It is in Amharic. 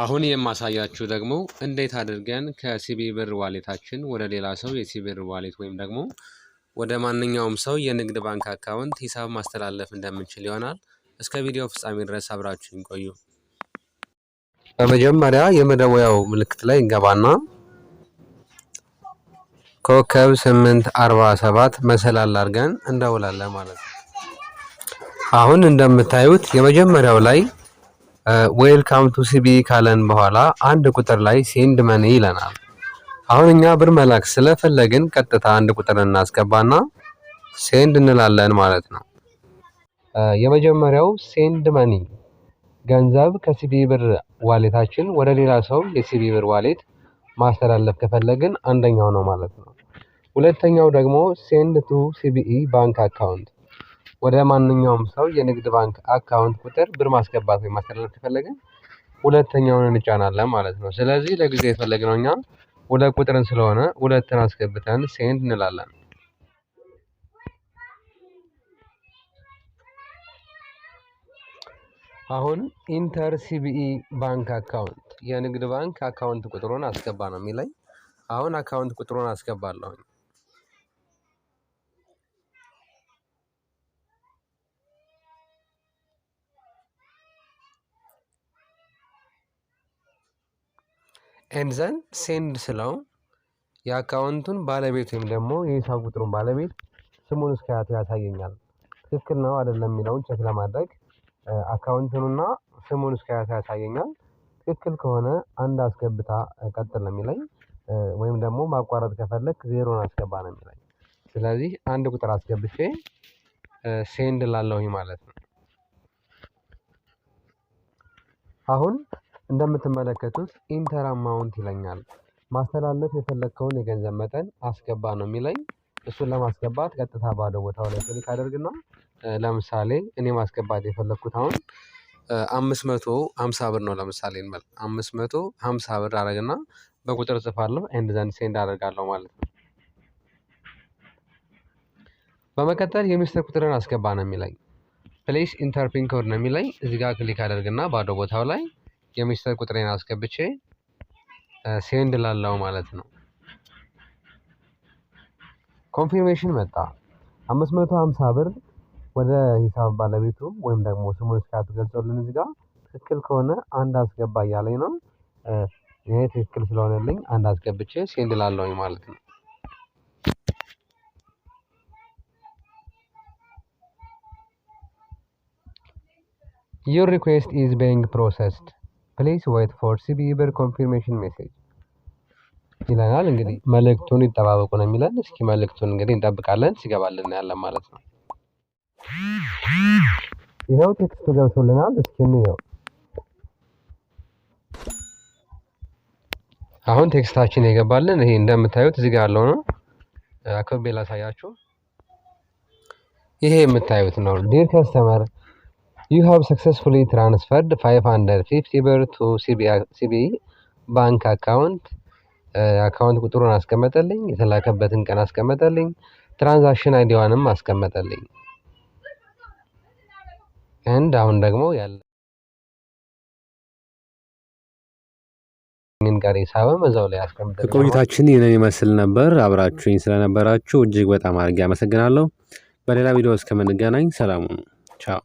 አሁን የማሳያችሁ ደግሞ እንዴት አድርገን ከሲቢ ብር ዋሌታችን ወደ ሌላ ሰው የሲቢ ብር ዋሌት ወይም ደግሞ ወደ ማንኛውም ሰው የንግድ ባንክ አካውንት ሂሳብ ማስተላለፍ እንደምንችል ይሆናል። እስከ ቪዲዮ ፍጻሜ ድረስ አብራችሁን ቆዩ። በመጀመሪያ የመደወያው ምልክት ላይ እንገባና ኮከብ 847 መሰላል አድርገን እንደውላለን ማለት ነው። አሁን እንደምታዩት የመጀመሪያው ላይ ዌልካም ቱ ሲቢ ካለን በኋላ አንድ ቁጥር ላይ ሴንድ መኒ ይለናል። አሁን እኛ ብር መላክ ስለፈለግን ቀጥታ አንድ ቁጥር እናስገባና ሴንድ እንላለን ማለት ነው። የመጀመሪያው ሴንድ መኒ ገንዘብ ከሲቢ ብር ዋሌታችን ወደ ሌላ ሰው የሲቢ ብር ዋሌት ማስተላለፍ ከፈለግን አንደኛው ነው ማለት ነው። ሁለተኛው ደግሞ ሴንድ ቱ ሲቢኢ ባንክ አካውንት ወደ ማንኛውም ሰው የንግድ ባንክ አካውንት ቁጥር ብር ማስገባት ወይ ማስተላለፍ ከፈለግን ሁለተኛውን እንጫናለን ማለት ነው። ስለዚህ ለጊዜ የፈለግነው እኛ ሁለት ቁጥርን ስለሆነ ሁለትን አስገብተን ሴንድ እንላለን። አሁን ኢንተር ሲቢኢ ባንክ አካውንት የንግድ ባንክ አካውንት ቁጥሩን አስገባ ነው የሚለኝ። አሁን አካውንት ቁጥሩን አስገባለሁ። ኤንዘን ሴንድ ስለው የአካውንቱን ባለቤት ወይም ደግሞ የሂሳብ ቁጥሩን ባለቤት ስሙን እስከያቱ ያሳየኛል። ትክክል ነው አይደለም የሚለውን ቼክ ለማድረግ አካውንቱንና ስሙን እስከያቱ ያሳየኛል። ትክክል ከሆነ አንድ አስገብታ ቀጥል ነው የሚለኝ፣ ወይም ደግሞ ማቋረጥ ከፈለክ ዜሮን አስገባ ነው የሚለኝ። ስለዚህ አንድ ቁጥር አስገብቼ ሴንድ ላለሁኝ ማለት ነው። አሁን እንደምትመለከቱት ኢንተር አማውንት ይለኛል። ማስተላለፍ የፈለግከውን የገንዘብ መጠን አስገባ ነው የሚለኝ። እሱን ለማስገባት ቀጥታ ባዶ ቦታው ላይ ክሊክ አደርግና ለምሳሌ እኔ ማስገባት የፈለግኩት አሁን 550 ብር ነው። ለምሳሌ እንበል 550 ብር አደርግና በቁጥር ጽፋለሁ ኤንድ ዘን ሴንድ አደርጋለሁ ማለት ነው። በመቀጠል የሚስጥር ቁጥርን አስገባ ነው የሚለኝ። ፕሌስ ኢንተር ፒን ኮድ ነው የሚለኝ። እዚህ ጋር ክሊክ አደርግና ባዶ ቦታው ላይ የሚስጥር ቁጥሬን አስገብቼ ሴንድ ላለው ማለት ነው። ኮንፊርሜሽን መጣ። 550 ብር ወደ ሂሳብ ባለቤቱ ወይም ደግሞ ስሙን እስካቱ ገልጾልን እዚህ ጋር ትክክል ከሆነ አንድ አስገባ እያለኝ ነው። ይሄ ትክክል ስለሆነልኝ አንድ አስገብቼ ሴንድ ላለውኝ ማለት ነው። Your request is being processed. Please wait for CBE ብር confirmation message ይለናል። እንግዲህ መልእክቱን ይጠባበቁ ነው የሚለን። እስኪ መልእክቱን እንግዲህ እንጠብቃለን፣ ሲገባልን ያለን ማለት ነው። ይኸው ቴክስቱ ገብቶልናል። እስኪ እንየው። አሁን ቴክስታችን የገባልን ይሄ እንደምታዩት እዚህ ጋር ያለው ነው። አከብቤ ላሳያችሁ። ይሄ የምታዩት ነው። ዲር ከስተመር You have successfully transferred 550 ብር to CBE ባንክ አካውንት። አካውንት ቁጥሩን አስቀመጠልኝ፣ የተላከበትን ቀን አስቀመጠልኝ፣ ትራንዛክሽን አይዲዋንም አስቀመጠልኝ። and አሁን ደግሞ ያለኝን ጋር ሂሳብም እዛው ላይ አስቀምጠልኝ። ቆይታችን ይህንን ይመስል ነበር። አብራችሁኝ ስለነበራችሁ እጅግ በጣም አድርጌ አመሰግናለሁ። በሌላ ቪዲዮ እስከምንገናኝ ሰላም ሁኑ። ቻው።